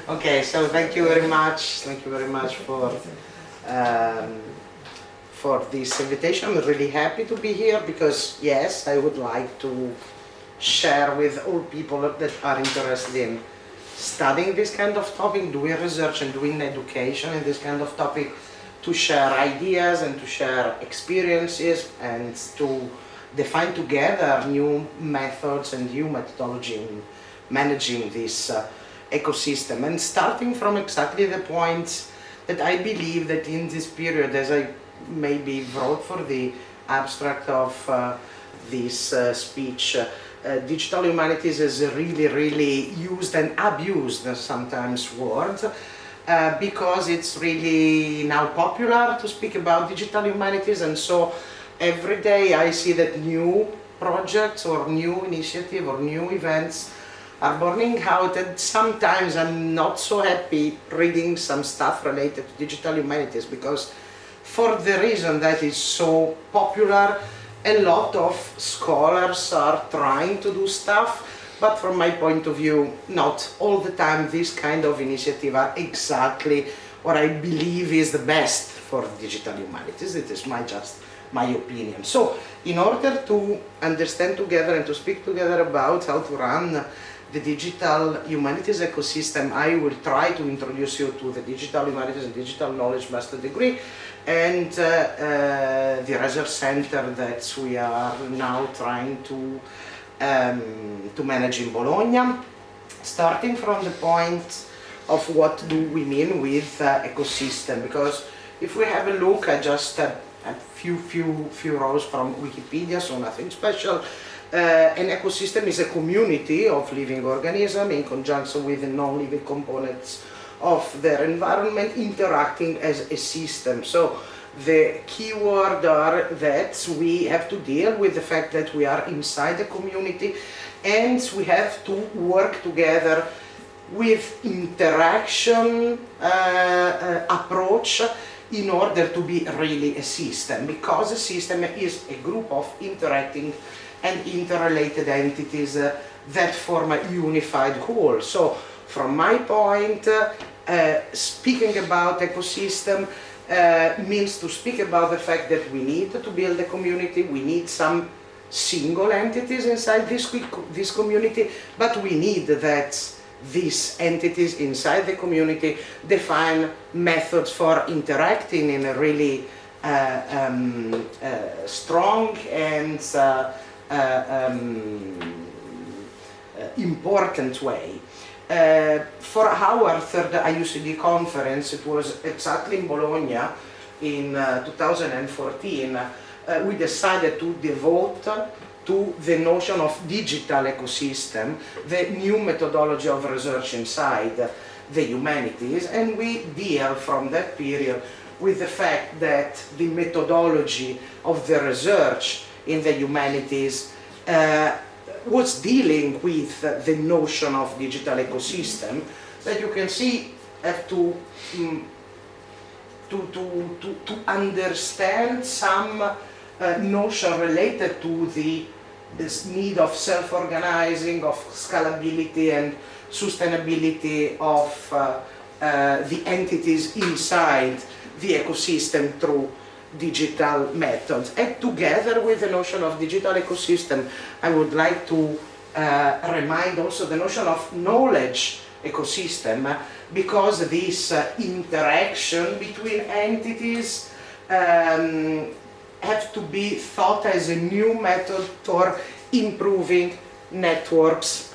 Okay, so thank you very much. Thank you very much for this invitation. I'm really happy to be here because, yes, I would like to share with all people that are interested in studying this kind of topic, doing research and doing education in this kind of topic, to share ideas and to share experiences and to define together new methods and new methodology in managing this ecosystem. And starting from exactly the points that I believe that in this period, as I maybe wrote for the abstract of this speech, digital humanities is a really used and abused sometimes word because it's really now popular to speak about digital humanities, and so every day I see that new projects or new initiative or new events are burning out, and sometimes I'm not so happy reading some stuff related to digital humanities because for the reason that it's so popular, a lot of scholars are trying to do stuff, but from my point of view, not all the time this kind of initiative are exactly what I believe is the best for digital humanities. It is just my opinion. So in order to understand together and to speak together about how to run the digital humanities ecosystem, I will try to introduce you to the digital humanities and digital knowledge master degree and the research center that we are now trying to manage in Bologna, starting from the point of what do we mean with ecosystem, because if we have a look at just a few rows from Wikipedia, so nothing special. An ecosystem is a community of living organisms in conjunction with the non-living components of their environment interacting as a system. So the key word are that we have to deal with the fact that we are inside the community and we have to work together with interaction approach in order to be really a system, because a system is a group of interacting and interrelated entities that form a unified whole. So from my point, speaking about ecosystem means to speak about the fact that we need to build a community, we need some single entities inside this community, but we need that these entities inside the community define methods for interacting in a really strong and important way. For our third AIUCD conference, it was exactly in Bologna in 2014, we decided to devote to the notion of digital ecosystem, the new methodology of research inside the humanities, and we deal from that period with the fact that the methodology of the research in the humanities was dealing with the notion of digital ecosystem that you can see have to understand some notion related to this need of self-organizing, of scalability and sustainability of the entities inside the ecosystem through digital methods. And together with the notion of digital ecosystem, I would like to remind also the notion of knowledge ecosystem, because this interaction between entities have to be thought as a new method for improving networks,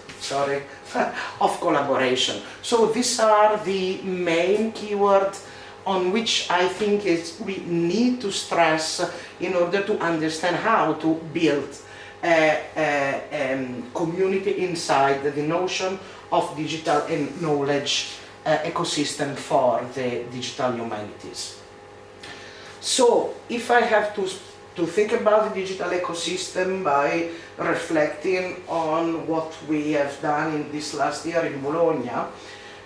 of collaboration. So these are the main keywords on which I think we need to stress in order to understand how to build a community inside the notion of digital and knowledge ecosystem for the digital humanities. So if I have to think about the digital ecosystem by reflecting on what we have done in this last year in Bologna,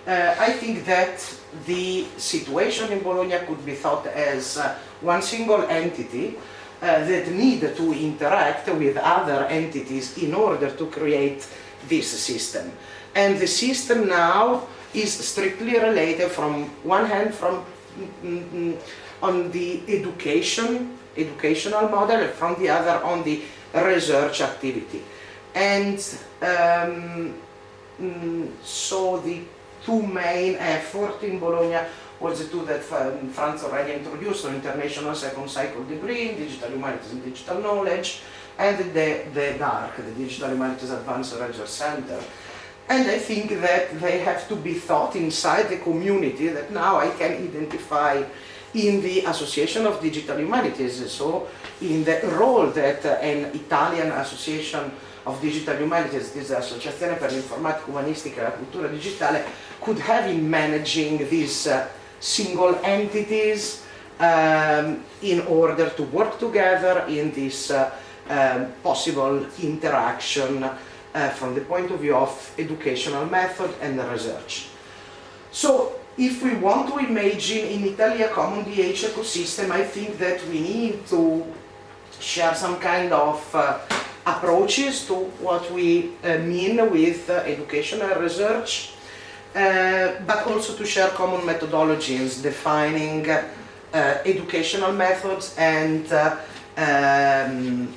I think that the situation in Bologna could be thought as one single entity that need to interact with other entities in order to create this system. And the system now is strictly related from one hand on the educational model, and from the other on the research activity. And so the two main efforts in Bologna was the two that Franz already introduced, an international second cycle degree in Digital Humanities and Digital Knowledge, and the DH.ARC, the Digital Humanities Advanced Research Center. And I think that they have to be thought inside the community that now I can identify in the Association of Digital Humanities, so in the role that an Italian association of Digital Humanities, this Associazione per l'Informatica Umanistica e la Cultura Digitale, could have in managing these single entities in order to work together in this possible interaction from the point of view of educational method and research. So if we want to imagine in Italy a common DH ecosystem, I think that we need to share some kind of approaches to what we mean with education and research, but also to share common methodologies defining educational methods and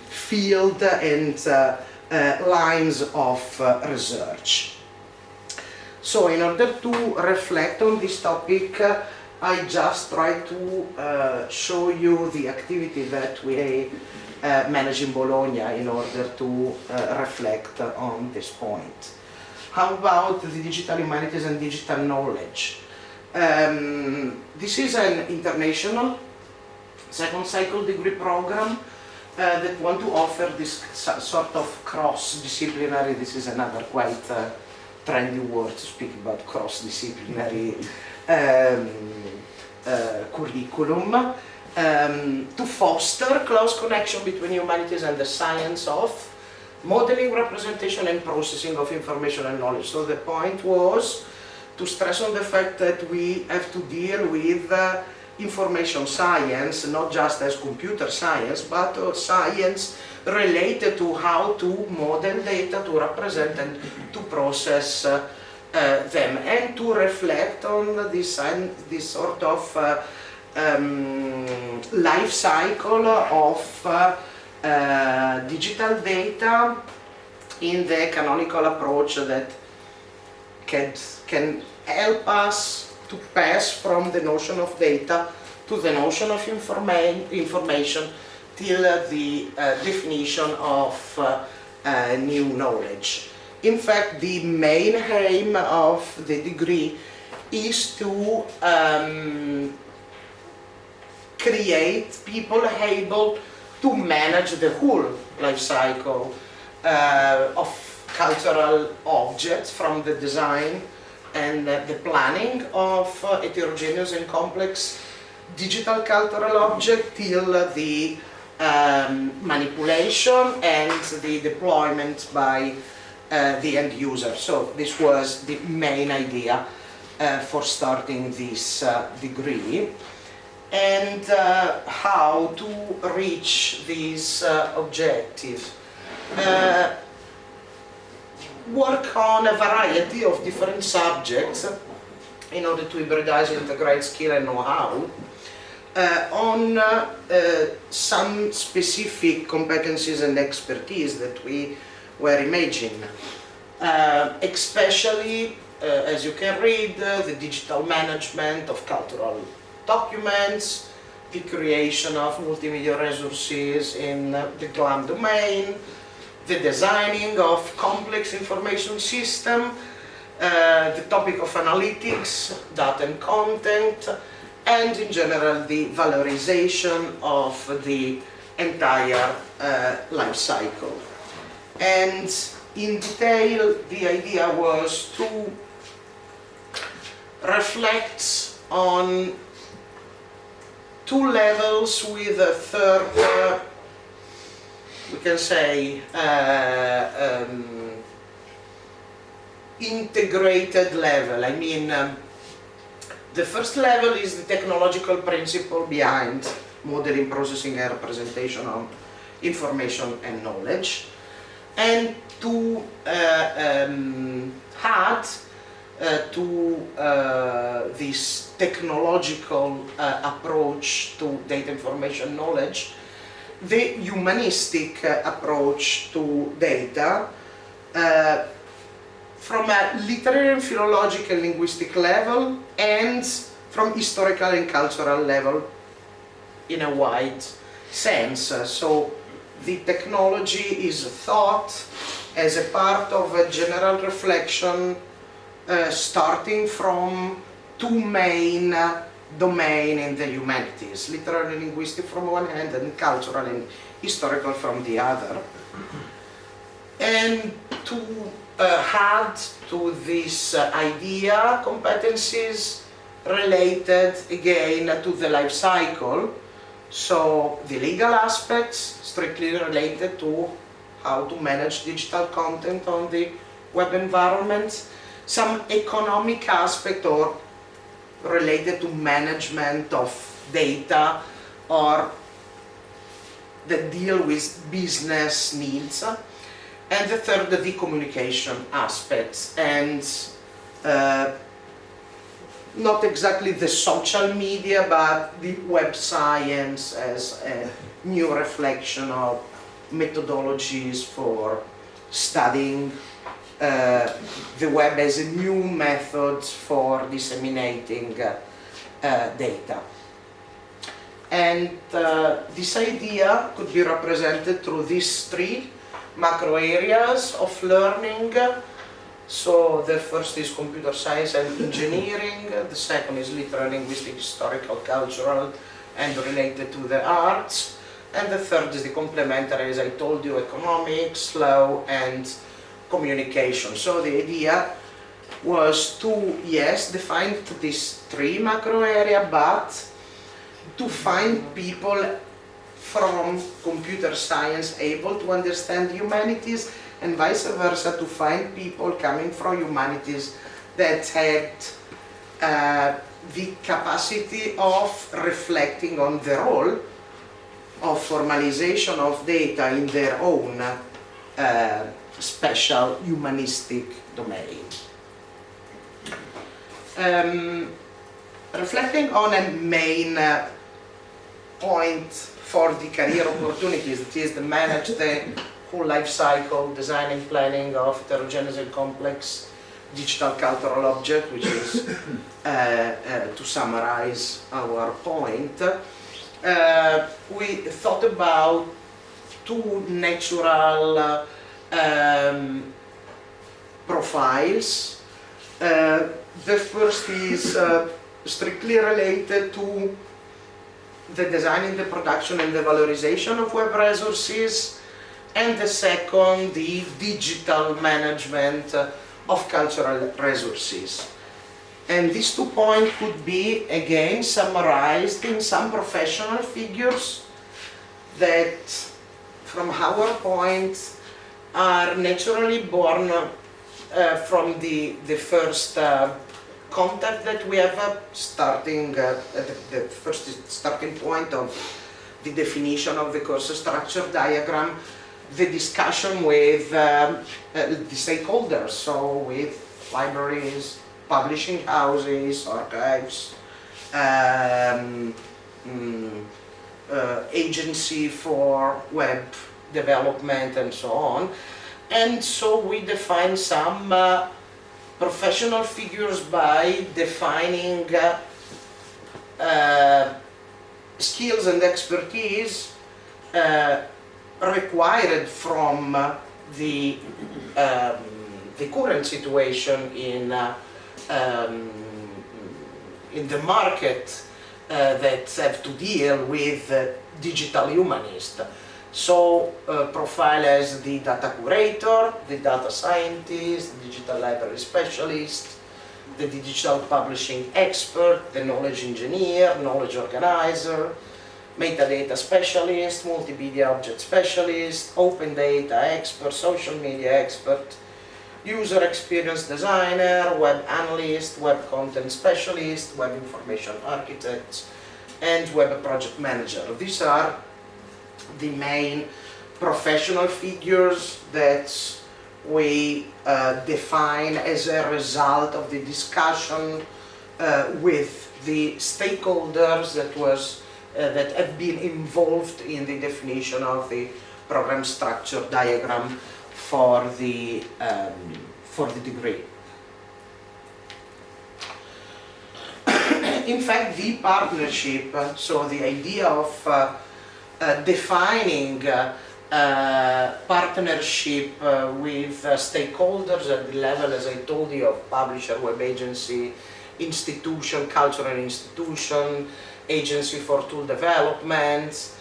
field and lines of research. So in order to reflect on this topic, I just try to show you the activity that we manage in Bologna in order to reflect on this point. How about the Digital Humanities and Digital Knowledge? This is an international second cycle degree program that want to offer this sort of cross-disciplinary, this is another quite trendy word to speak about cross-disciplinary curriculum, to foster close connection between humanities and the science of modeling, representation and processing of information and knowledge. So the point was to stress on the fact that we have to deal with information science, not just as computer science, but science related to how to model data, to represent and to process them, and to reflect on this sort of life cycle of digital data in the canonical approach that can help us to pass from the notion of data to the notion of information till the definition of new knowledge. In fact, the main aim of the degree is to create people able to manage the whole life cycle of cultural objects, from the design and the planning of heterogeneous and complex digital cultural objects till the manipulation and the deployment by the end user. So this was the main idea for starting this degree. And how to reach these objectives. Work on a variety of different subjects in order to hybridize, integrate skill and know-how on some specific competencies and expertise that we were imagining. Especially, as you can read, the digital management of cultural documents, the creation of multimedia resources in the GLAM domain, the designing of complex information system, the topic of analytics, data and content, and in general the valorization of the entire life cycle. And in detail, the idea was to reflect on two levels with a third, we can say, integrated level. I mean, the first level is the technological principle behind modeling, processing and representation of information and knowledge. and to add to this technological approach to data information knowledge, the humanistic approach to data from a literary and philological linguistic level and from historical and cultural level in a wide sense. So the technology is thought as a part of a general reflection starting from two main domains in the humanities, literary and linguistic from one hand and cultural and historical from the other. And to add to this idea competencies related again to the life cycle, so the legal aspects strictly related to how to manage digital content on the web environment, some economic aspect or related to management of data or that deal with business needs, and the third, the communication aspects, and not exactly the social media, but the web science as a new reflection of methodologies for studying the web as a new method for disseminating data. And this idea could be represented through these three macro areas of learning. So the first is computer science and engineering, the second is literary, linguistic, historical, cultural, and related to the arts, and the third is the complementary, as I told you, economics, law, and communication. So the idea was to, yes, define these three macro areas, but to find people from computer science able to understand humanities, and vice versa, to find people coming from humanities that had the capacity of reflecting on the role of formalization of data in their own special humanistic domain. Reflecting on a main point for the career opportunities, that is to manage the whole life cycle, design and planning of heterogeneous and complex digital cultural object, which is, to summarize our point, we thought about two natural profiles. The first is strictly related to the design and the production and the valorization of web resources, and the second, the digital management of cultural resources. And these 2 points could be again summarized in some professional figures that, from our point, are naturally born from the first contact that we have starting at the first starting point of the definition of the course structure diagram, the discussion with the stakeholders, so with libraries, publishing houses, archives, agency for web development and so on. And so we define some professional figures by defining skills and expertise required from the current situation in the market that have to deal with digital humanists. So profile as the data curator, the data scientist, the digital library specialist, the digital publishing expert, the knowledge engineer, knowledge organizer, metadata specialist, multimedia object specialist, open data expert, social media expert, user experience designer, web analyst, web content specialist, web information architect, and web project manager. These are the main professional figures that we define as a result of the discussion with the stakeholders that have been involved in the definition of the program structure diagram for the degree. In fact, the partnership, so the idea of defining partnership with stakeholders at the level, as I told you, of publisher, web agency, institution, cultural institution, agency for tool development,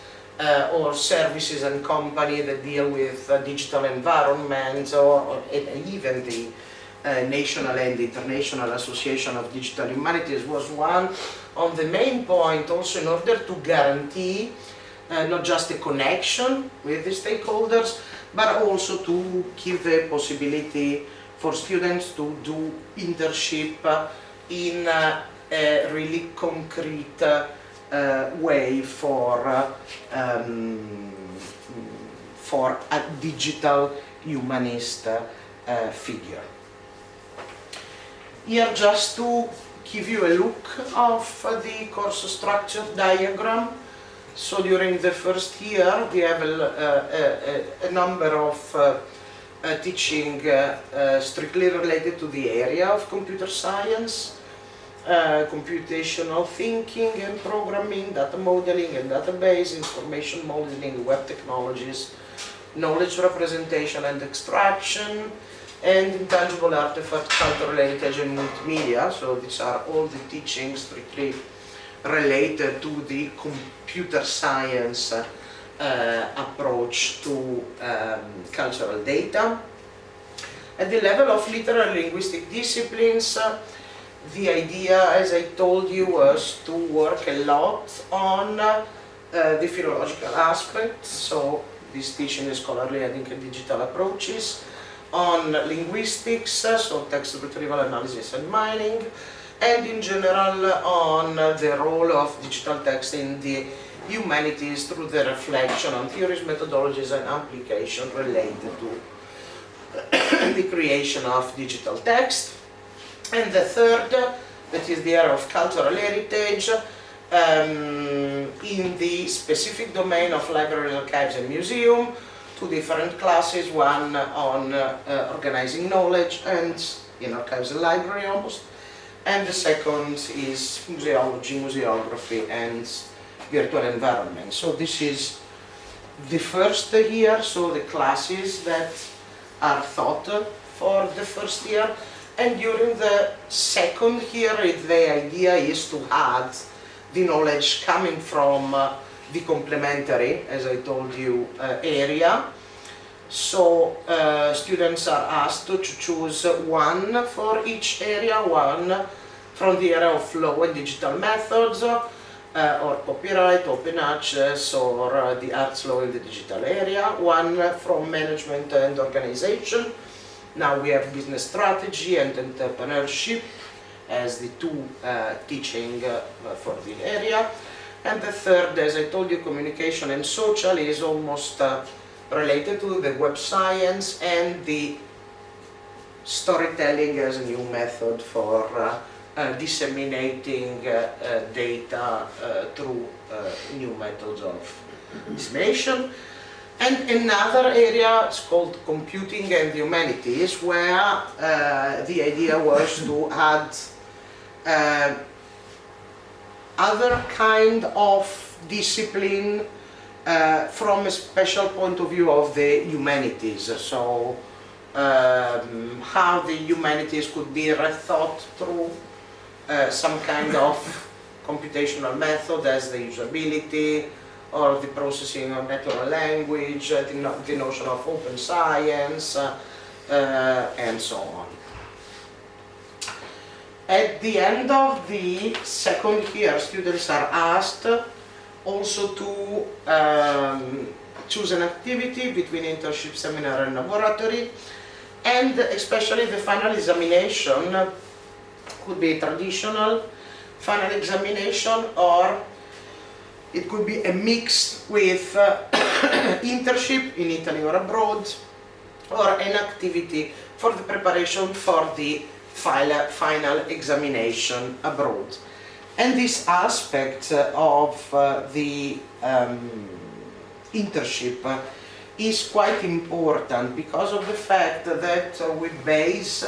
or services and company that deal with digital environments, or even the National and International Association of Digital Humanities was one of the main points, also in order to guarantee not just a connection with the stakeholders, but also to give the possibility for students to do internship in a really concrete way for a digital humanist figure. Here, just to give you a look of the course structure diagram. So during the first year, we have a number of teaching strictly related to the area of computer science, computational thinking and programming, data modeling and database, information modeling, web technologies, knowledge representation and extraction, and intangible artifact, cultural heritage and multimedia. So these are all the teachings strictly related to the computer science approach to cultural data. At the level of literary linguistic disciplines, the idea, as I told you, was to work a lot on the philological aspects, so this teaching is scholarly and digital approaches, on linguistics, so text retrieval analysis and mining, and in general on the role of digital text in the humanities through the reflection on theories, methodologies and application related to the creation of digital text. And the third, that is the area of cultural heritage, in the specific domain of libraries, archives and museum, two different classes, one on organizing knowledge and in archives and library almost, and the second is museology, museography and virtual environment. So this is the first year, so the classes that are taught for the first year, and during the second year the idea is to add the knowledge coming from the complementary, as I told you, area. So students are asked to choose one for each area, one from the area of law and digital methods, or copyright, open access, or the arts law in the digital area, one from management and organization. Now we have business strategy and entrepreneurship as the two teaching for the area. And the third, as I told you, communication and social, is almost related to the web science and the storytelling as a new method for disseminating data through new methods of dissemination. And another area is called computing and the humanities, where the idea was to add other kind of discipline from a special point of view of the humanities. So how the humanities could be rethought through some kind of computational method, as the usability or the processing of natural language, the notion of open science, and so on. At the end of the second year, students are asked also to choose an activity between internship, seminar and laboratory, and especially the final examination could be traditional final examination or It could be a mix with internship in Italy or abroad, or an activity for the preparation for the final examination abroad. And this aspect of the internship is quite important because of the fact that we base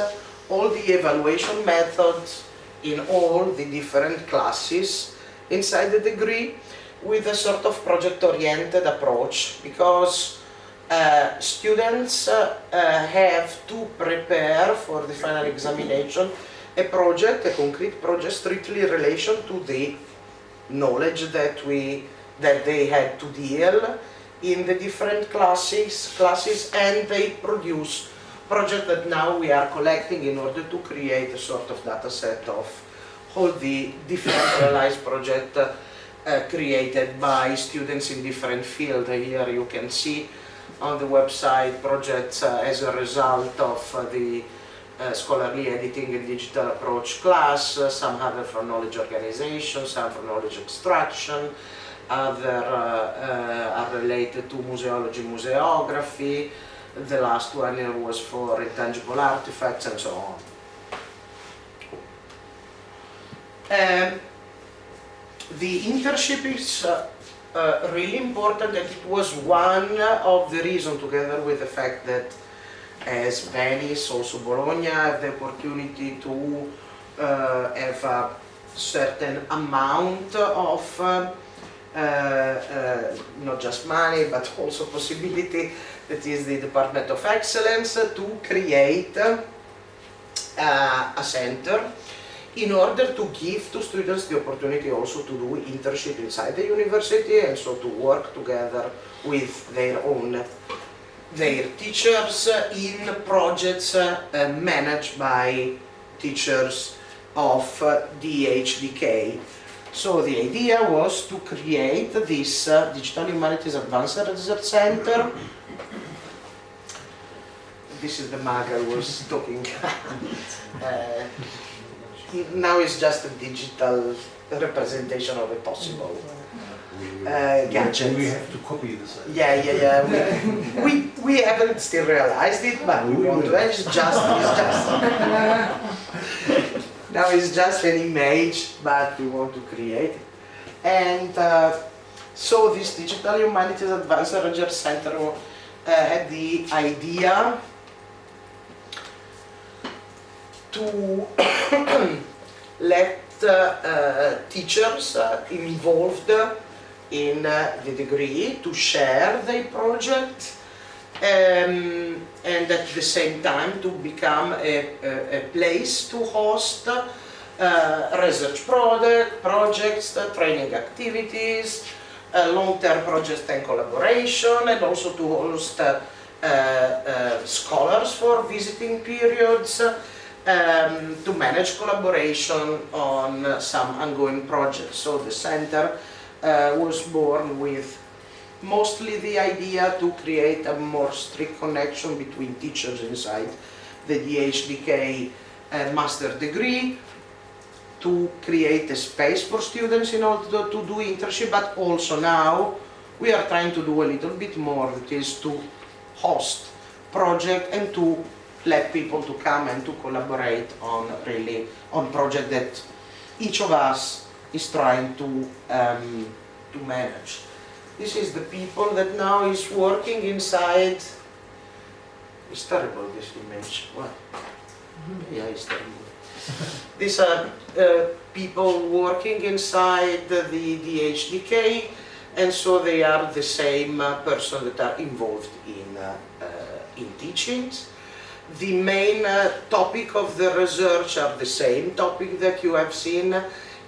all the evaluation methods in all the different classes inside the degree with a sort of project-oriented approach, because students have to prepare for the final examination a project, a concrete project strictly in relation to the knowledge that they had to deal in the different classes, and they produce project that now we are collecting in order to create a sort of data set of all the decentralized project created by students in different fields. Here you can see on the website projects as a result of the scholarly editing and digital approach class, some other from knowledge organization, some from knowledge extraction, other are related to museology, museography. The last one was for intangible artifacts and so on. The internship is really important, and it was one of the reasons, together with the fact that as Venice, also Bologna, have the opportunity to have a certain amount of not just money but also possibility, that is the Department of Excellence, to create a center in order to give to students the opportunity also to do internship inside the university, and so to work together with their teachers in projects managed by teachers of DHDK. So the idea was to create this Digital Humanities Advanced Research Center. This is the mug I was talking. Now it's just a digital representation of a possible gadget. We have to copy this. Yeah. We haven't still realized it, but we want to. It's just now it's just an image, but we want to create it. And so this Digital Humanities Advanced Research Center had the idea to let teachers involved in the degree to share their project, and at the same time to become a place to host research projects, training activities, long-term projects and collaboration, and also to host scholars for visiting periods, to manage collaboration on some ongoing projects. So the center was born with mostly the idea to create a more strict connection between teachers inside the DHDK master degree, to create a space for students in order to do internship, but also now we are trying to do a little bit more, that is to host project and to let people to come and to collaborate on project that each of us is trying to manage. This is the people that now is working inside. It's terrible, this image. What? Yeah, it's terrible. These are people working inside the DHDK, and so they are the same person that are involved in teachings. The main topic of the research are the same topic that you have seen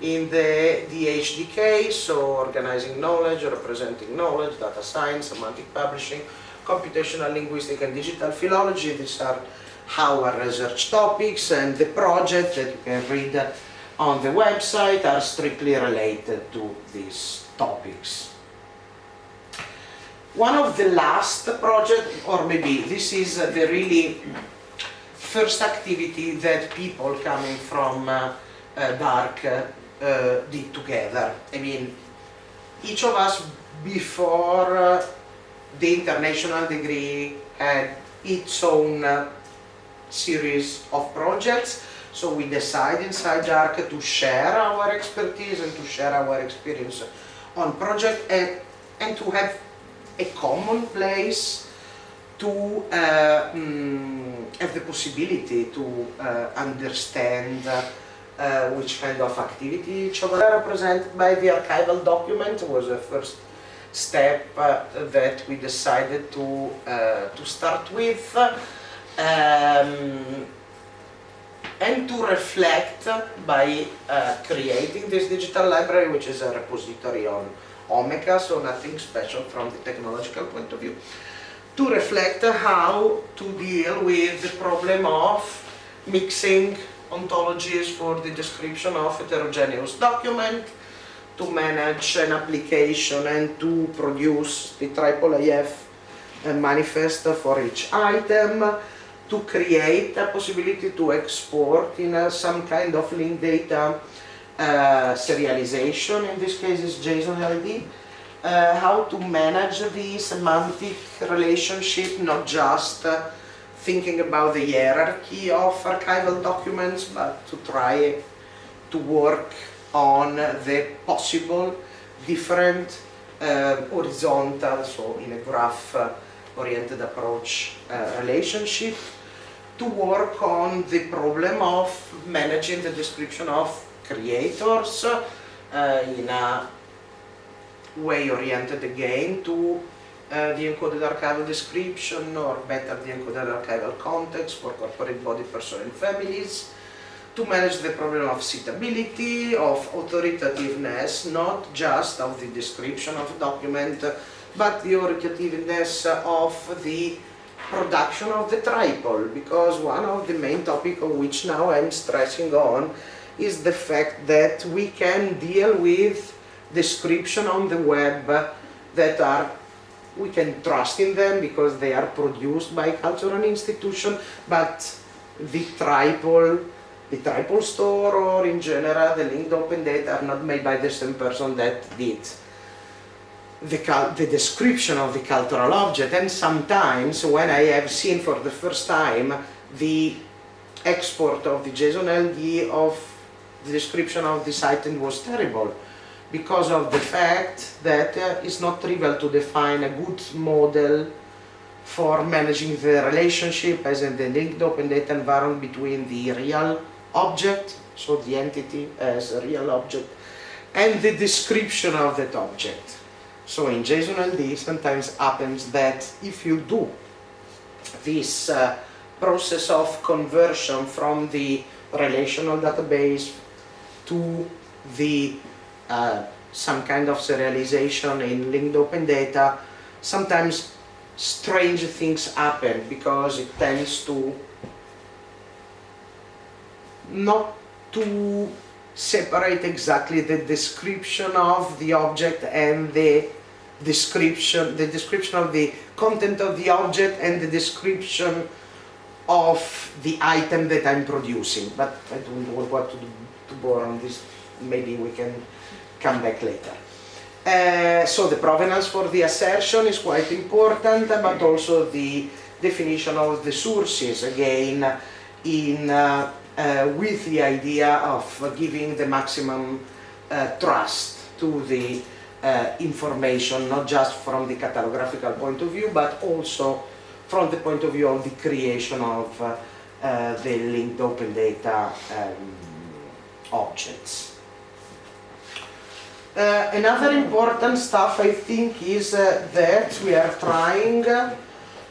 in the DHDK, so organizing knowledge, representing knowledge, data science, semantic publishing, computational linguistics and digital philology. These are our research topics, and the project that you can read on the website are strictly related to these topics. One of the last projects, or maybe this is the really first activity that people coming from DH.ARC did together. I mean, each of us before the international degree had its own series of projects. So we decided inside DH.ARC to share our expertise and to share our experience on project and to have a common place to have the possibility to understand which kind of activity each of us represented by the archival document was the first step that we decided to start with, and to reflect by creating this digital library, which is a repository on Omeka, so nothing special from the technological point of view, to reflect how to deal with the problem of mixing ontologies for the description of heterogeneous document, to manage an application and to produce the IIIF manifest for each item, to create a possibility to export in some kind of linked data serialization, in this case is JSON LD, how to manage the semantic relationship, not just thinking about the hierarchy of archival documents, but to try to work on the possible different horizontal, so in a graph-oriented approach relationship, to work on the problem of managing the description of creators in a way oriented again to the encoded archival description, or better the encoded archival context for corporate body, person and families, to manage the problem of citability, of authoritativeness, not just of the description of a document, but the authoritativeness of the production of the triple, because one of the main topics on which now I'm stressing on is the fact that we can deal with description on the web that are, we can trust in them because they are produced by cultural institution, but the triple store, or in general the linked open data, are not made by the same person that did the description of the cultural object. And sometimes when I have seen for the first time the export of the JSON LD of the description of this item was terrible, because of the fact that it's not trivial to define a good model for managing the relationship as in the linked open data environment between the real object, so the entity as a real object, and the description of that object. So in JSON LD sometimes happens that if you do this process of conversion from the relational database to the some kind of serialization in linked open data, sometimes strange things happen, because it tends to not to separate exactly the description of the object and the description of the content of the object and the description of the item that I'm producing. But I don't want to bore on this, maybe we can come back later. So the provenance for the assertion is quite important, but also the definition of the sources, again, in with the idea of giving the maximum trust to the information, not just from the catalographical point of view, but also from the point of view of the creation of the linked open data objects. Another important stuff, I think, is that we are trying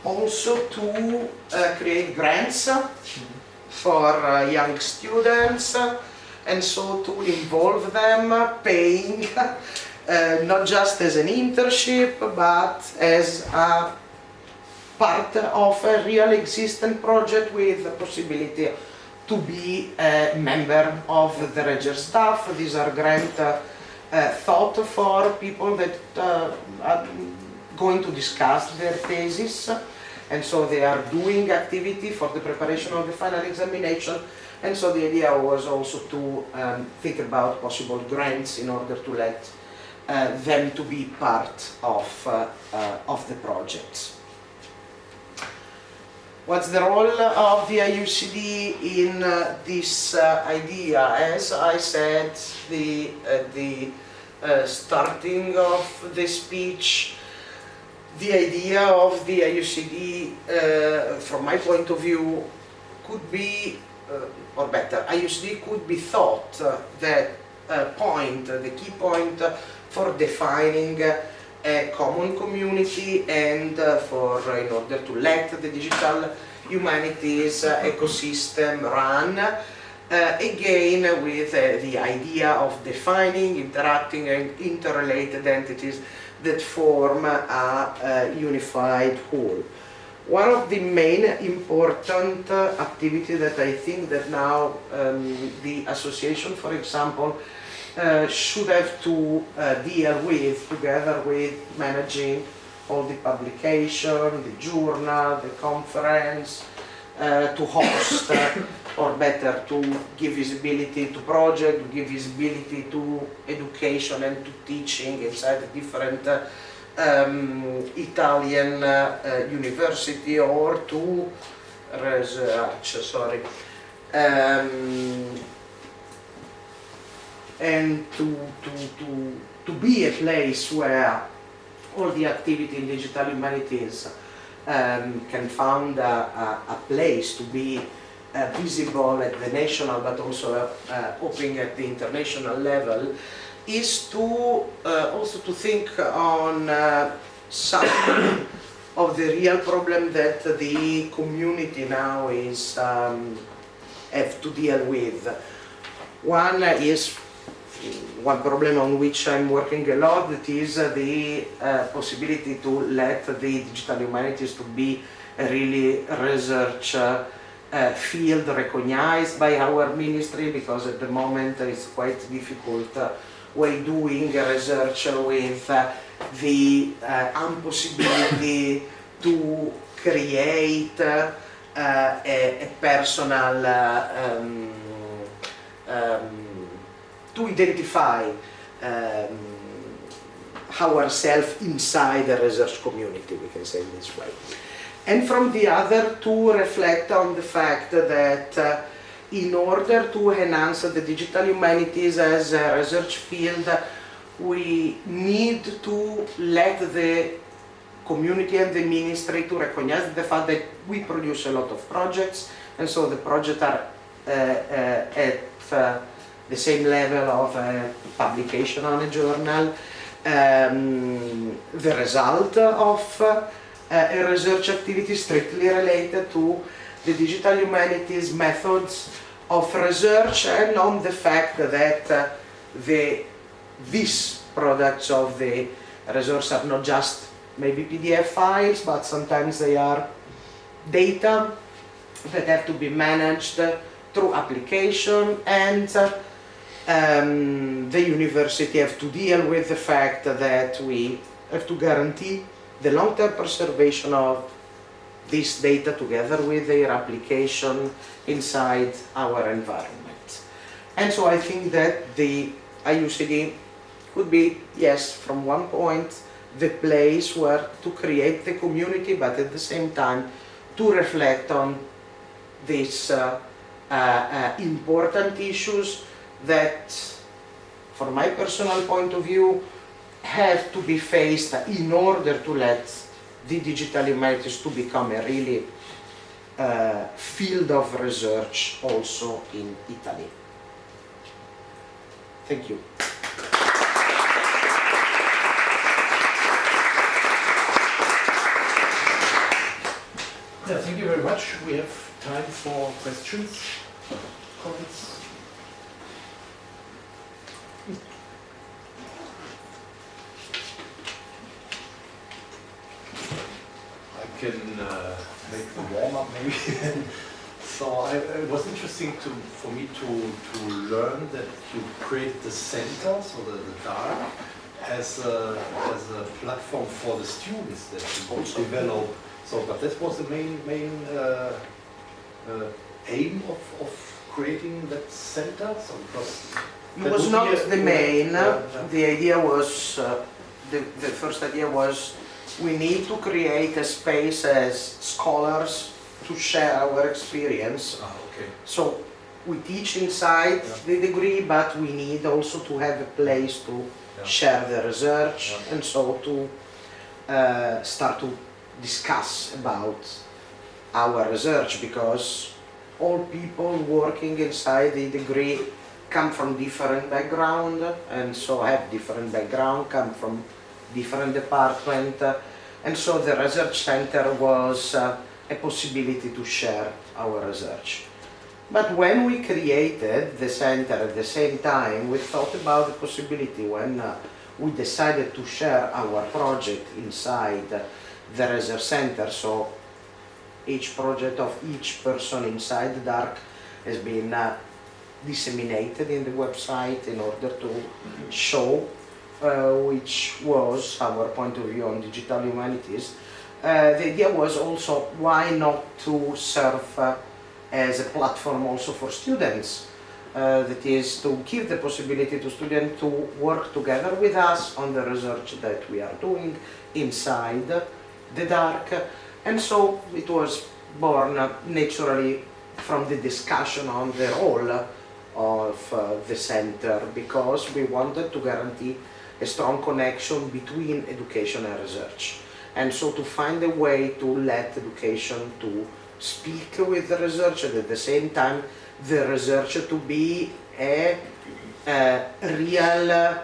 also to create grants for young students, and so to involve them paying not just as an internship, but as a part of a real existing project with the possibility to be a member of the Reger staff. These are grants thought for people that are going to discuss their thesis, and so they are doing activity for the preparation of the final examination, and so the idea was also to think about possible grants in order to let them to be part of the projects. What's the role of the AIUCD in this idea? As I said, the starting of the speech, the idea of the AIUCD, from my point of view, could be, or better, AIUCD could be thought that the key point for defining a common community and in order to let the digital humanities ecosystem run, again with the idea of defining, interacting and interrelated entities that form a unified whole. One of the main important activities that I think that now the association, for example, should have to deal with, together with managing all the publication, the journal, the conference, to host, or better, to give visibility to project, to give visibility to education and to teaching inside the different Italian university, or to research, sorry. And to be a place where all the activity in digital humanities can find a place to be visible at the national, but also opening at the international level, is to also to think on some of the real problem that the community now is have to deal with. One problem on which I'm working a lot, that is the possibility to let the digital humanities to be a really research field recognized by our ministry, because at the moment it's quite difficult way doing research with the impossibility to create a personal to identify ourselves inside the research community, we can say this way. And from the other, to reflect on the fact that in order to enhance the digital humanities as a research field, we need to let the community and the ministry to recognize the fact that we produce a lot of projects, and so the projects are at the same level of publication on a journal, the result of a research activity strictly related to the digital humanities methods of research, and on the fact that these products of the research are not just maybe PDF files, but sometimes they are data that have to be managed through application, and the university have to deal with the fact that we have to guarantee the long-term preservation of this data together with their application inside our environment. And so I think that the AIUCD could be, yes, from one point, the place where to create the community, but at the same time to reflect on these important issues that, from my personal point of view, have to be faced in order to let the digital humanities to become a really field of research also in Italy. Thank you. Yeah, thank you very much. We have time for questions, comments. I can make the warm-up maybe. So it was interesting for me to learn that you create the center, so the DH.ARC, as a platform for the students that you also develop. So, but that was the main aim of creating that center. So, because It was not the main. The idea was, the first idea was, we need to create a space as scholars to share our experience. Ah, okay. So we teach inside the degree, but we need also to have a place to share the research and so to start to discuss about our research, because all people working inside the degree come from different background and so have different background, come from different department, and so the research center was a possibility to share our research. But when we created the center at the same time, we thought about the possibility when we decided to share our project inside the research center. So each project of each person inside the DH.ARC has been disseminated in the website in order to show which was our point of view on digital humanities. The idea was also, why not to serve as a platform also for students, that is to give the possibility to students to work together with us on the research that we are doing inside the DH.ARC. And so it was born naturally from the discussion on the role of the center, because we wanted to guarantee a strong connection between education and research. And so to find a way to let education to speak with the research, and at the same time the research to be a real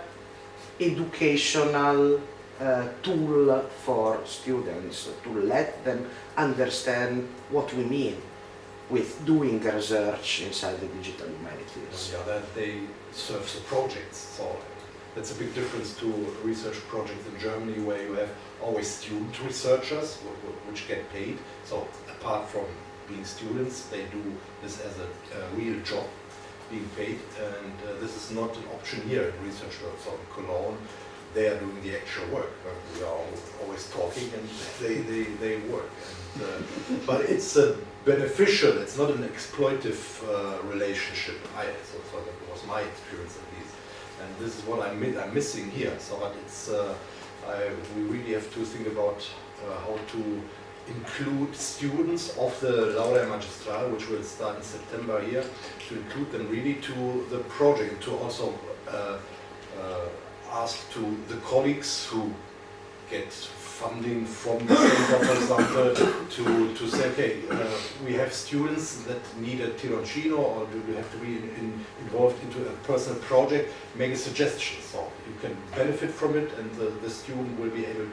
educational tool for students, to let them understand what we mean with doing research inside the digital humanities. Yeah, that they serve the projects. So that's a big difference to research projects in Germany, where you have always student researchers which get paid. So apart from being students, they do this as a real job, being paid, and this is not an option here in research work. So in Cologne, they are doing the actual work. We are always talking, and they work. And, but it's beneficial. It's not an exploitive relationship. So that was my experience at least, and this is what I'm missing here. So that it's we really have to think about how to include students of the Laurea Magistral, which will start in September here, to include them really to the project, to also ask to the colleagues who get funding from the center, for example, to say, okay, we have students that need a tironcino, or do you have to be involved into a personal project, make a suggestion. So you can benefit from it, and the student will be able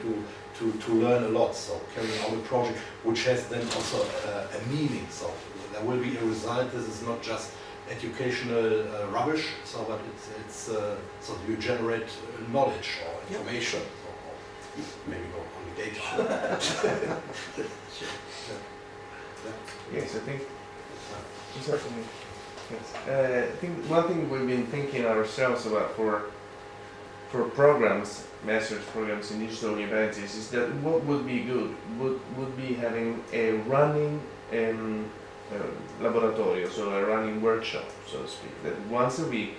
to learn a lot. So carrying out a project which has then also a meaning. So there will be a result. This is not just educational rubbish, so but it's so you generate knowledge or information, or maybe not only data. Yes, I think. Certainly. Yes. I think one thing we've been thinking ourselves about for programs, master's programs in digital humanities, is that what would be good would be having a running laboratorio, so a running workshop, so to speak, that once a week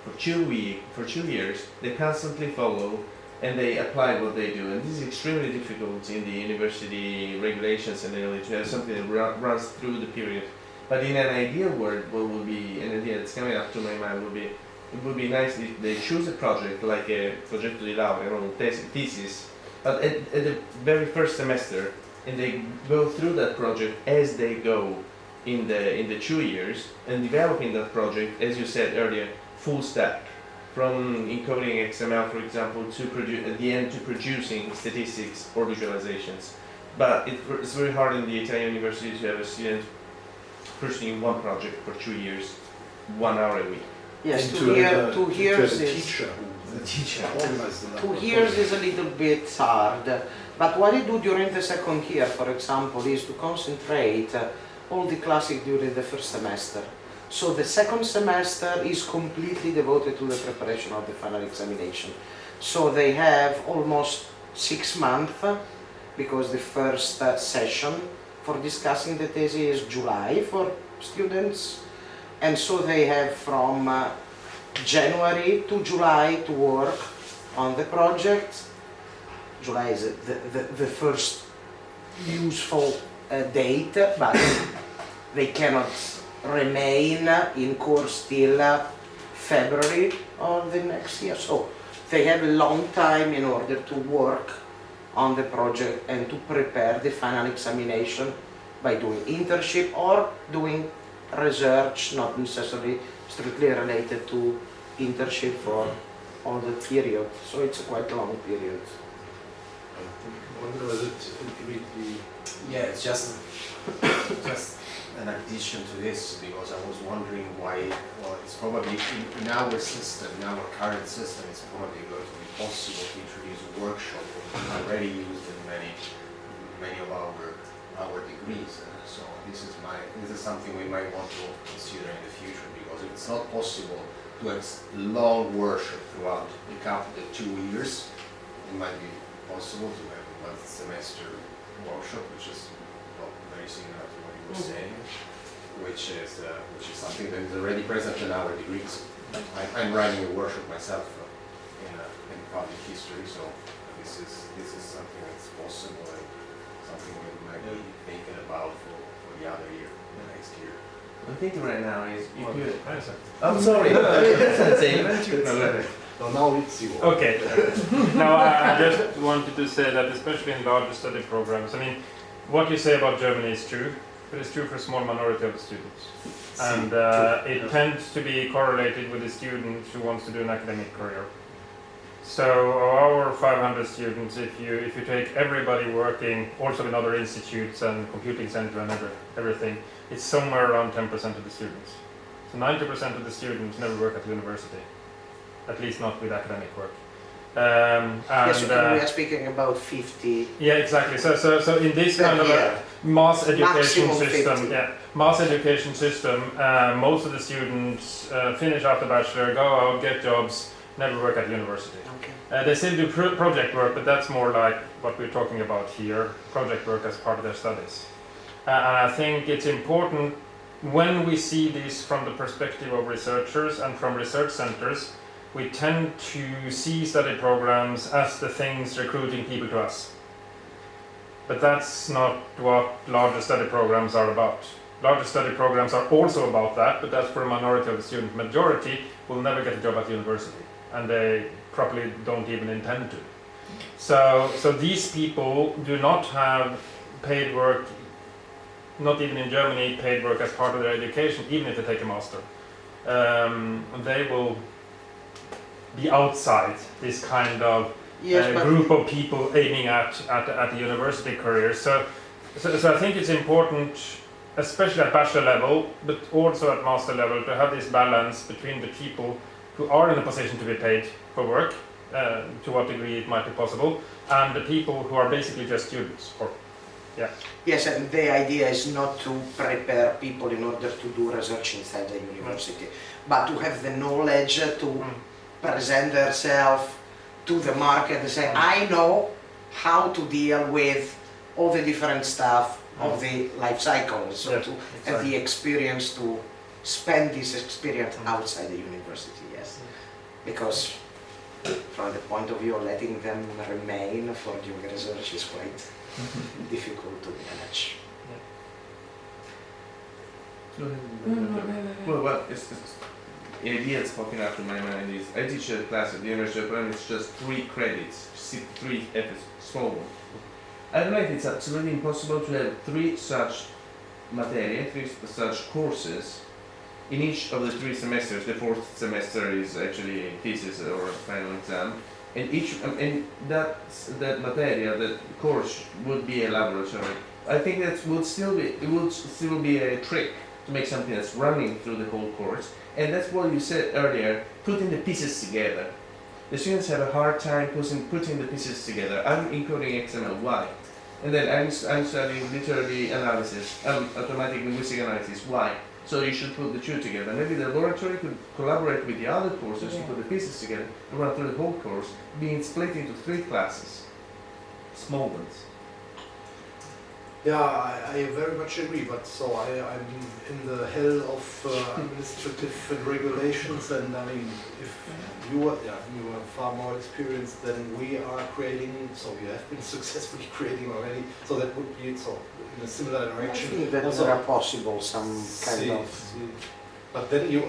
for 2 years they constantly follow and they apply what they do. And this is extremely difficult in the university regulations and to have something that runs through the period. But in an ideal world, what would be an idea that's coming up to my mind would be, it would be nice if they choose a project like a progetto di laurea or thesis, but at the very first semester, and they go through that project as they go in the 2 years, and developing that project, as you said earlier, full stack, from encoding XML, for example, to at the end to producing statistics or visualizations. But it's very hard in the Italian universities to have a student pursuing one project for 2 years, 1 hour a week. Yes, And 2 years the is teacher. The teacher. 2 years is a little bit hard. But what I do during the second year, for example, is to concentrate all the classes during the first semester. So the second semester is completely devoted to the preparation of the final examination. So they have almost 6 months, because the first session for discussing the thesis is July for students. And so they have from January to July to work on the project. July is the first useful date, but they cannot remain in course till February of the next year. So they have a long time in order to work on the project and to prepare the final examination by doing internship or doing research, not necessarily strictly related to internship for all the period. So it's a quite long period. I wonder whether Yeah, it's just an addition to this, because I was wondering why, well, it's probably in our system, in our current system, it's probably going to be possible to introduce a workshop, which is already used in many of our degrees. So this is something we might want to consider in the future, because if it's not possible to have long workshop throughout the 2 years, it might be possible to have a month semester workshop, which is very similar to what you were saying, which is something that is already present in our degrees. I'm writing a workshop myself in public history, so this is something that's possible and something we might be thinking about for the other year, the next year. I'm thinking right now is you could. Oh, I'm sorry. So now it's you. Okay. Now I just wanted to say that especially in larger study programs, I mean, what you say about Germany is true, but it's true for a small minority of the students. And it tends to be correlated with the student who wants to do an academic career. So our 500 students, if you take everybody working also in other institutes and computing center and everything, it's somewhere around 10% of the students. So 90% of the students never work at the university, at least not with academic work. Yes, we are speaking about 50. Yeah, exactly. So in this kind of a mass education system, most of the students finish after bachelor, go out, get jobs, never work at university. Okay. They still do project work, but that's more like what we're talking about here, project work as part of their studies. And I think it's important when we see this from the perspective of researchers and from research centers, we tend to see study programs as the things recruiting people to us. But that's not what larger study programs are about. Larger study programs are also about that, but that's for a minority of the student. Majority will never get a job at university, and they probably don't even intend to. So these people do not have paid work, not even in Germany, paid work as part of their education, even if they take a master. They will be outside this kind of group of people aiming at the university career. So I think it's important, especially at bachelor level, but also at master level, to have this balance between the people who are in a position to be paid for work, to what degree it might be possible, and the people who are basically just students. Yes, and the idea is not to prepare people in order to do research inside the university, but to have the knowledge to present themselves to the market and say, I know how to deal with all the different stuff of the life cycle. So to have the experience to spend this experience outside the university, yes. Because from the point of view of letting them remain for doing research is quite difficult to manage. Well, the idea that's popping up in my mind is I teach a class at the University of Bologna. It's just 3 credits, 3 small ones. I don't know if it's absolutely impossible to have 3 such materia, 3 such courses in each of the 3 semesters. The 4th semester is actually a thesis or a final exam, and that materia, that course would be a laboratory. I think that would still be a trick to make something that's running through the whole course. And that's what you said earlier, putting the pieces together. The students have a hard time putting the pieces together. I'm encoding XML, why? And then I'm studying literary analysis, automatic linguistic analysis, why? So you should put the 2 together. Maybe the laboratory could collaborate with the other courses to put the pieces together and run through the whole course, being split into 3 classes, small ones. Yeah, I very much agree, but so I'm in the hell of administrative and regulations, and I mean, if you are far more experienced than we are creating, so you have been successfully creating already, so that would be so in a similar I direction. think that Also, there are possible some kind of... But then your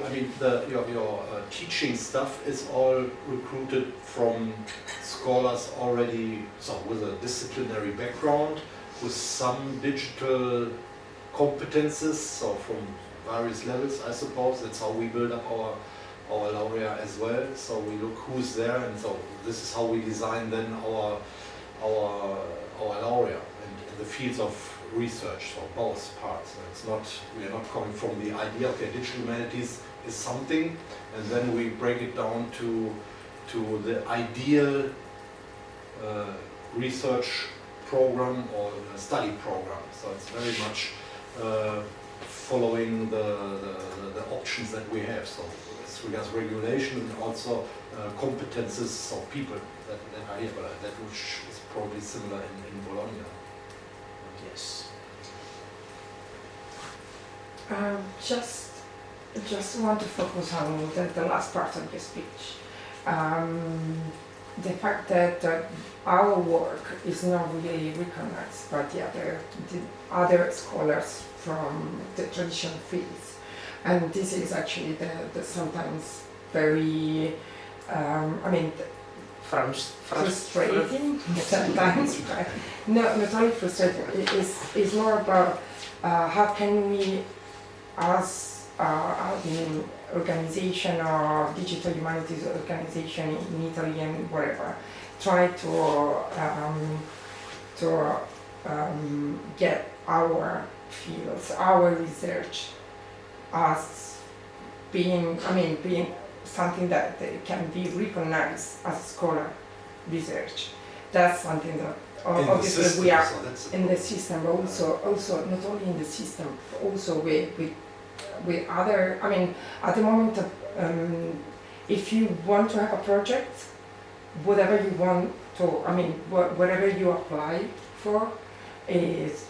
teaching stuff is all recruited from scholars already, so with a disciplinary background, with some digital competences, so from various levels, I suppose. That's how we build up our laurea as well. So we look who's there, and so this is how we design then our laurea in the fields of research, so both parts. So it's not, we are not coming from the idea, okay, digital humanities is something, and then we break it down to the ideal research program or study program. So it's very much following the options that we have. So as regards regulation and also competences of people that are here, but that which is probably similar in Bologna. Yes. Just want to focus on the last part of your speech. The fact that our work is not really recognized by the other scholars from the traditional fields, and this is actually the sometimes very, frustrating sometimes. No, not only frustrating. It's more about how can we, as an organization or digital humanities organization in Italy and wherever, try to get our fields, our research as being something that can be recognized as scholar research. That's something that obviously we are in the system, but also not only in the system, but also with other, at the moment, if you want to have a project, whatever you want to, whatever you apply for, is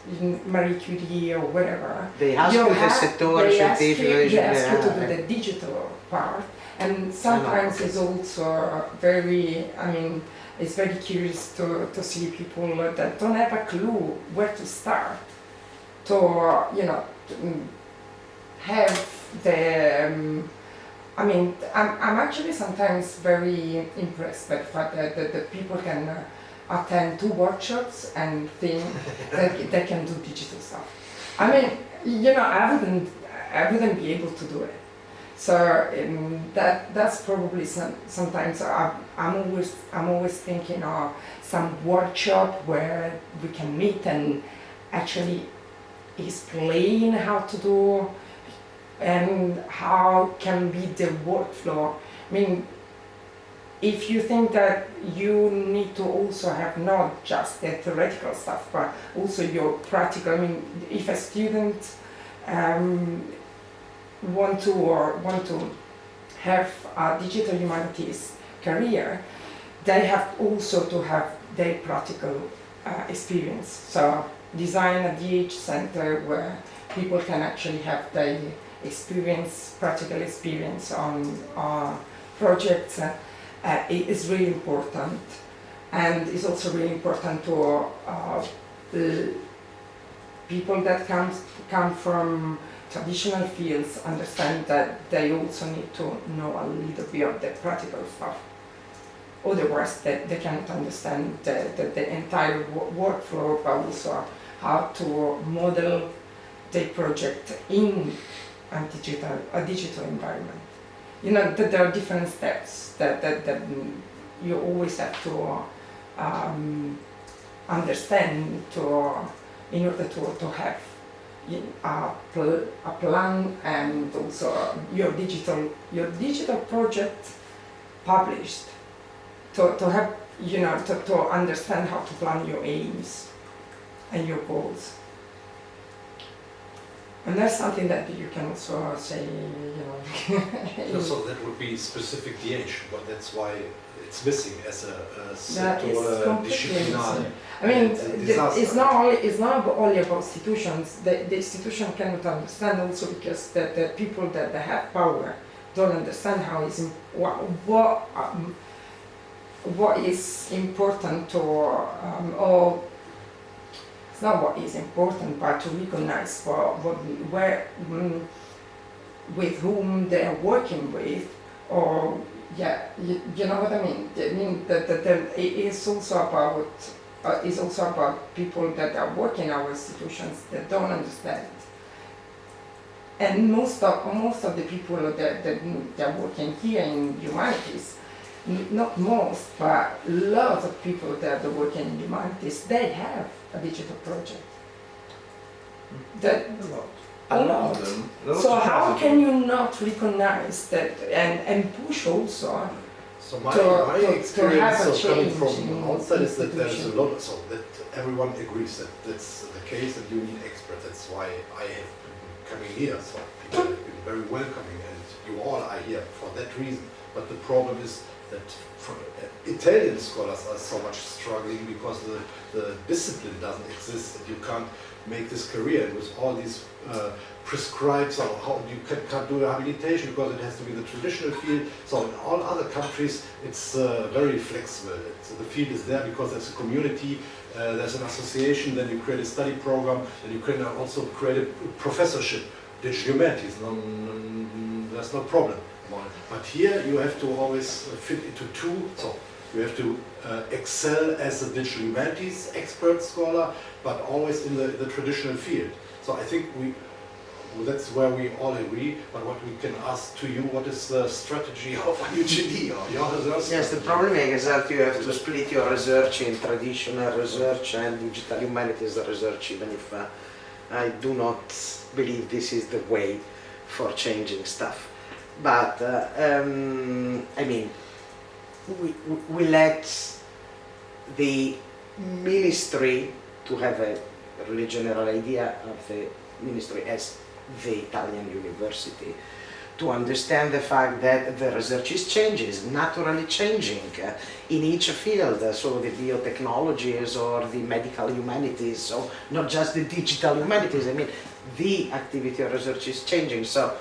Marie Curie or whatever. They ask you the settore scientifico. They ask you to do the digital part, and sometimes it's also very, it's very curious to see people that don't have a clue where to start, to have the, I'm actually sometimes very impressed by the fact that the people can attend 2 workshops and think that they can do digital stuff. I wouldn't be able to do it. So that's probably sometimes I'm always thinking of some workshop where we can meet and actually explain how to do and how can be the workflow. If you think that you need to also have not just the theoretical stuff, but also your practical, if a student want to have a digital humanities career, they have also to have their practical experience. So design a DH center where people can actually have their practical experience on projects. It is really important, and it's also really important to people that come from traditional fields understand that they also need to know a little bit of the practical stuff. Otherwise, they cannot understand the entire workflow, but also how to model the project in a digital environment. There are different steps that you always have to understand in order to have a plan, and also your digital project published, to have to understand how to plan your aims and your goals. And that's something that you can also say, you know. So that would be specific DH, but that's why it's missing as a That is settore completely disciplinare. missing. I mean, It's a disaster. it's not only about institutions. The institution cannot understand also because the people that have power don't understand how is what is important to or it's not what is important, but to recognize with whom they are working with, or you know what I mean. I mean that it is also about people that are working in our institutions that don't understand. And most of the people that are working here in humanities, not most, but lots of people that are working in humanities, they have a digital project. That a lot. of them. Lots So of how them. can you not recognize that and push also? So my to experience have a of coming change from in outside is that there is a institution. lot, so that everyone agrees that that's the case and you need experts. That's why I have been coming here. So people have been very welcoming and you all are here for that reason. But the problem is that Italian scholars are so much struggling because the discipline doesn't exist and you can't make this career and with all these prescribed, so how you can't do a habilitation because it has to be the traditional field. So in all other countries it's very flexible. The field is there because there's a community, there's an association, then you create a study program, and you can also create a professorship, Digital Humanities, there's no problem. But here you have to always fit into two, so you have to excel as a Digital Humanities expert scholar, but always in the traditional field. So I think that's where we all agree, but what we can ask to you, what is the strategy of AIUCD or your research? Yes, the problem is that you have to split your research in traditional research and digital humanities research, even if I do not believe this is the way for changing stuff. But, I mean, we let the ministry to have a really general idea of the ministry as the Italian university, to understand the fact that the research is naturally changing in each field, so the biotechnologies or the medical humanities, so not just the digital humanities. I mean, the activity of research is changing, so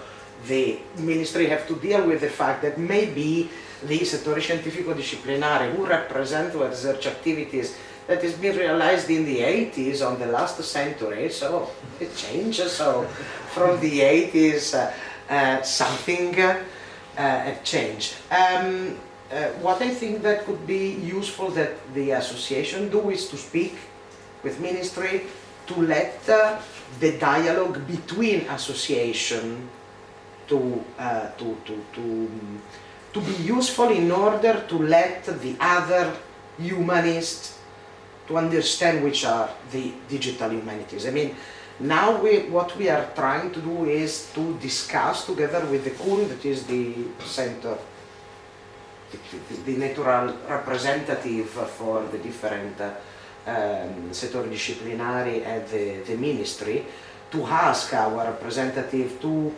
the ministry have to deal with the fact that maybe the settore scientifico-disciplinare who represent research activities that has been realized in the 80s on the last century, so it changes. So from the 80s, something have changed. What I think that could be useful that the association do is to speak with ministry to let the dialogue between association to be useful in order to let the other humanists to understand which are the digital humanities. I mean, now what we are trying to do is to discuss together with the CUN, that is the center, the natural representative for the different settori disciplinari at the ministry, to ask our representative to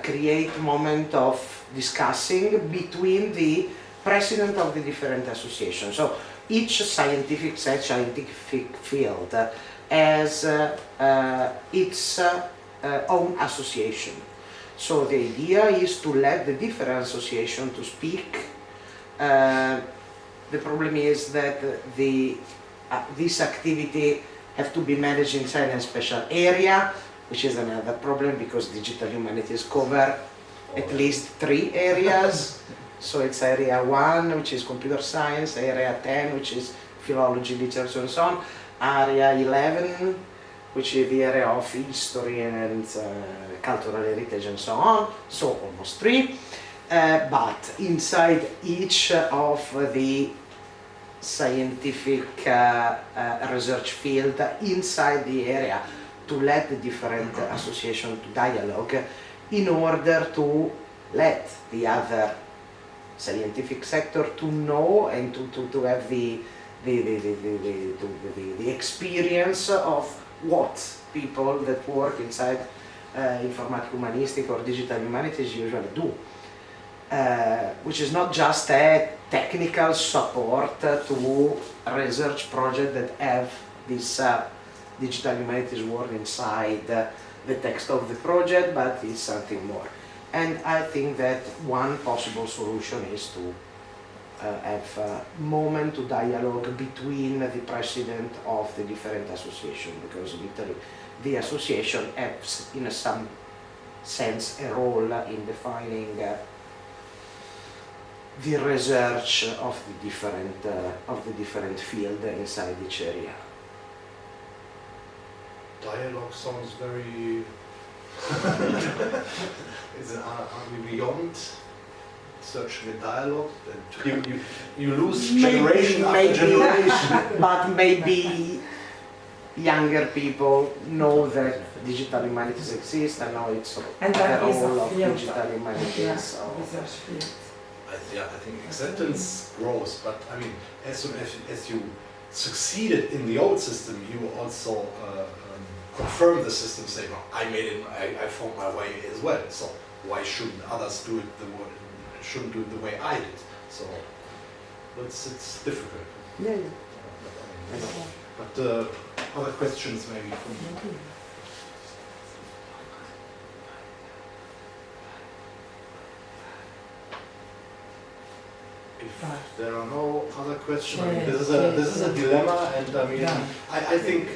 create a moment of discussing between the president of the different associations. So each scientific field has its own association. So the idea is to let the different associations to speak. The problem is that this activity have to be managed inside a special area, which is another problem because digital humanities cover at least 3 areas. So it's area 1, which is computer science, area 10, which is philology, literature, and so on, area 11, which is the area of history and cultural heritage and so on, so almost 3. But inside each of the scientific research field, inside the area, to let the different associations to dialogue in order to let the other scientific sector to know and to have the experience of what people that work inside Informatic Umanistica or Digital Humanities usually do, which is not just a technical support to a research project that have this Digital Humanities word inside the text of the project, but it's something more. And I think that one possible solution is to have a moment to dialogue between the president of the different associations, because in Italy the association has in some sense a role in defining the research of the different field inside each area. Dialogue sounds very... are we beyond searching a dialogue? You lose generation after generation. But maybe younger people know that digital humanities exist and know it's And the that is a role of field. digital humanities. Yeah, So. research field. I think acceptance grows, but I mean, as soon as you succeeded in the old system, you also confirm the system, saying, well, I made it, I found my way as well, so why shouldn't others do it the way I did? So it's difficult. Yeah, But other questions maybe from you? If there are no other questions, I mean, this is a dilemma, and I mean, I think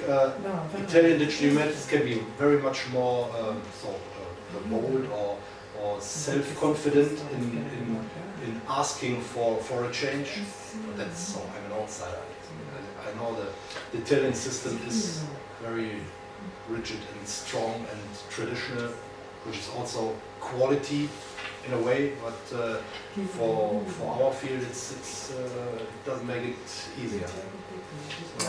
Italian digital humanities can be very much more bold or self-confident in asking for a change. That's so. I'm an outsider. I know the Italian system is very rigid and strong and traditional, which is also quality in a way, but for our field it doesn't make it easier.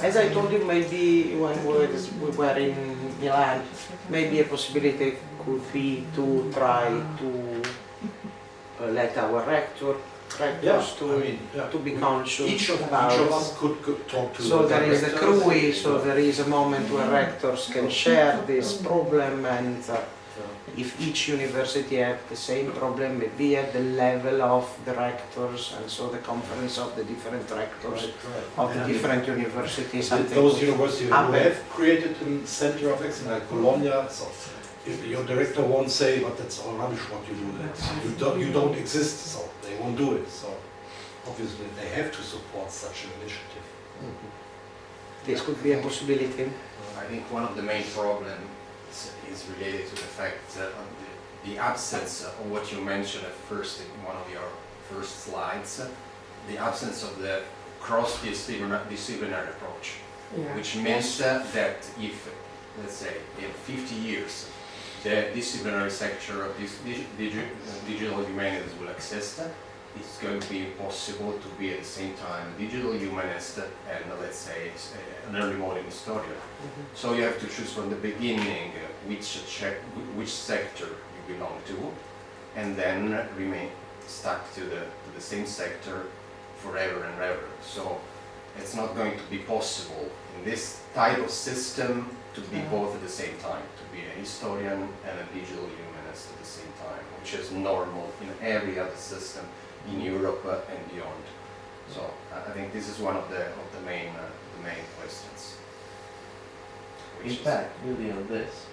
As I told you, maybe when we were in Milan, maybe a possibility could be to try to let our rectors to be conscious Each of about. us could talk to. So there is a directors. CRUI, so there is a moment where rectors can share this problem, and if each university had the same problem, maybe at the level of the rectors, and so the conference of the different rectors of the different universities. Those universities who have created a center of excellence, like Bologna, so if your director won't say, but that's all rubbish what you do, you don't exist, so they won't do it. So obviously they have to support such an initiative. This could be a possibility. I think one of the main problems is related to the fact that the absence of what you mentioned at first in one of your first slides, the absence of the cross-disciplinary approach, which means that if, let's say, in 50 years, the disciplinary sector of this digital humanities will exist, it's going to be impossible to be at the same time digital humanist and, let's say, an early modern historian. So you have to choose from the beginning which sector you belong to, and then remain stuck to the same sector forever and ever. So it's not going to be possible in this type of system to be both at the same time, to be a historian and a digital humanist at the same time, which is normal in every other system in Europe and beyond. So I think this is one of the main questions. In fact, building on this,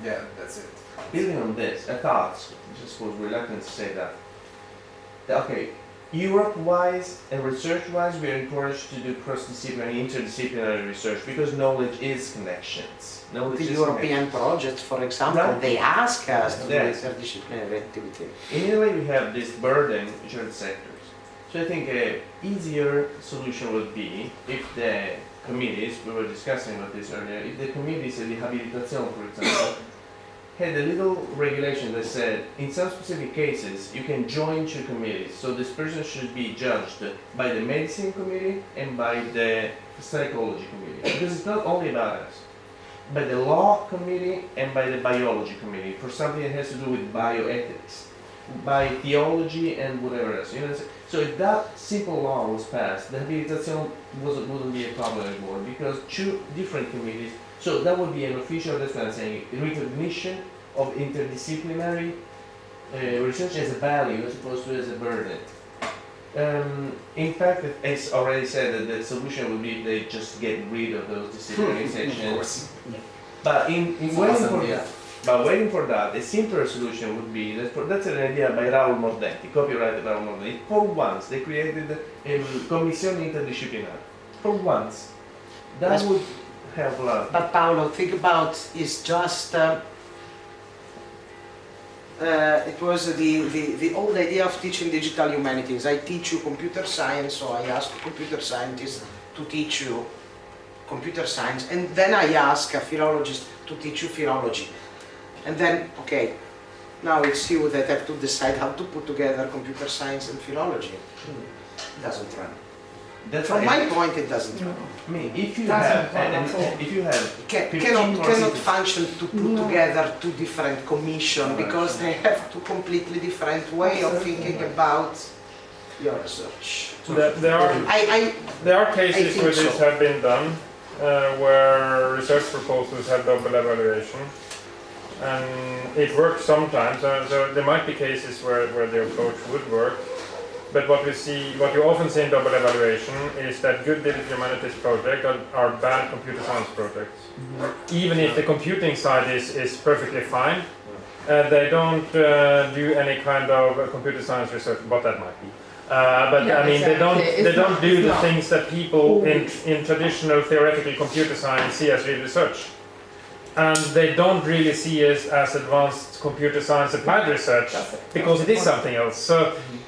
Yeah, that's it. building on this, I thought, just was reluctant to say that, okay, Europe-wise and research-wise, we are encouraged to do cross-disciplinary, interdisciplinary research because knowledge is connections. Knowledge The is European projects, for example, Right. they ask us to do Yes. interdisciplinary activity. In Italy, we have this burden, which are the sectors. So I think an easier solution would be if the committees, we were discussing about this earlier, if the committees of the Habilitazione, for example, had a little regulation that said, in some specific cases, you can join two committees. So this person should be judged by the medicine committee and by the psychology committee. Because it's not only about us. By the law committee and by the biology committee for something that has to do with bioethics, by theology and whatever else. So if that simple law was passed, the habilitation wouldn't be a problem anymore because two different committees So that would be an official, that's what I'm saying, recognition of interdisciplinary research as a value as opposed to as a burden. In fact, it's already said that the solution would be they just get rid of those disciplinary sections. But waiting for that, a simpler solution would be, that's an idea by Raul Mordetti, copyrighted Raul Mordetti. For once, they created a commissione interdisciplinare. For once. That would help a lot. But Paolo, think about, it's just, it was the old idea of teaching digital humanities. I teach you computer science, so I ask a computer scientist to teach you computer science, and then I ask a philologist to teach you philology. And then, okay, now it's you that have to decide how to put together computer science and philology. It doesn't run. From my point, it doesn't run. I mean, if you have, Cannot function to put together two different commissions because they have two completely different way of thinking about your research. There are cases where this have been done, where research proposals have double evaluation, and it works sometimes. So there might be cases where the approach would work. But what you often see in double evaluation is that good digital humanities projects are bad computer science projects. Even if the computing side is perfectly fine, they don't do any kind of computer science research, what that might be. They don't do the things that people in traditional theoretical computer science see as real research. And they don't really see it as advanced computer science applied research because it is something else.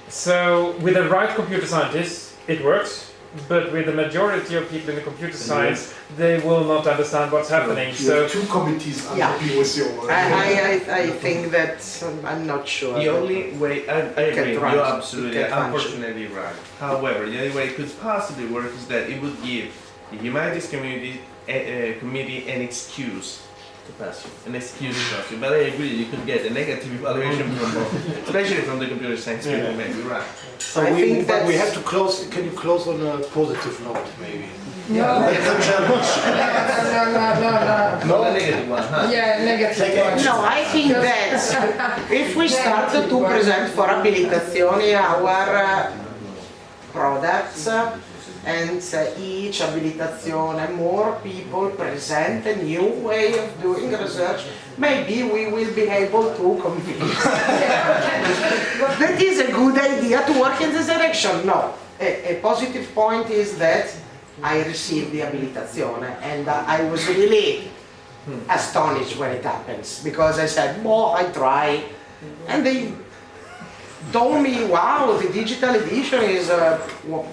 So with the right computer scientists, it works, but with the majority of people in the computer science, they will not understand what's happening. So two committees under POCO. I think that I'm not sure. The only way, I agree, you're absolutely, unfortunately right. However, the only way it could possibly work is that it would give the humanities community an excuse to pass you, an excuse to pass you. But I agree, you could get a negative evaluation from both, especially from the computer science people, maybe, right. So we have to close, can you close on a positive note, maybe? No. That's a challenge. No, a negative one, huh? Yeah, negative one. No, I think that if we start to present for abilitazione our products, and each abilitazione, more people present a new way of doing research, maybe we will be able to convince. That is a good idea to work in this direction. No, a positive point is that I received the abilitazione and I was really astonished when it happens, because I said, oh, I try, and they told me, wow, the digital edition is a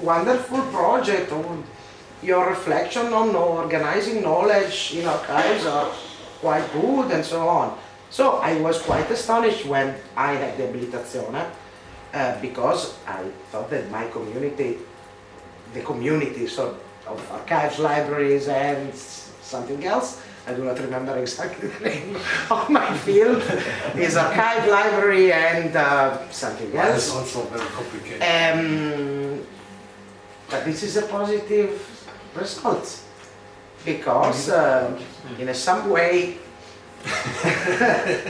wonderful project, your reflection on organizing knowledge in archives are quite good, and so on. So I was quite astonished when I had the abilitazione, because I thought that my community, the community of archives, libraries, and something else, I do not remember exactly the name of my field, is archive, library, and something else. That's also very complicated. But this is a positive result, because in some way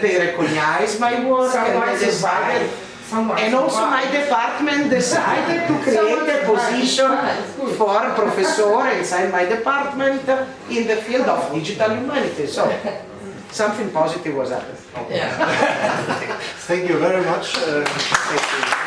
they recognize my work, and they decided, and also my department decided to create a position for a professor inside my department in the field of digital humanities. So something positive was happening. Yeah. Thank you very much. Thank you.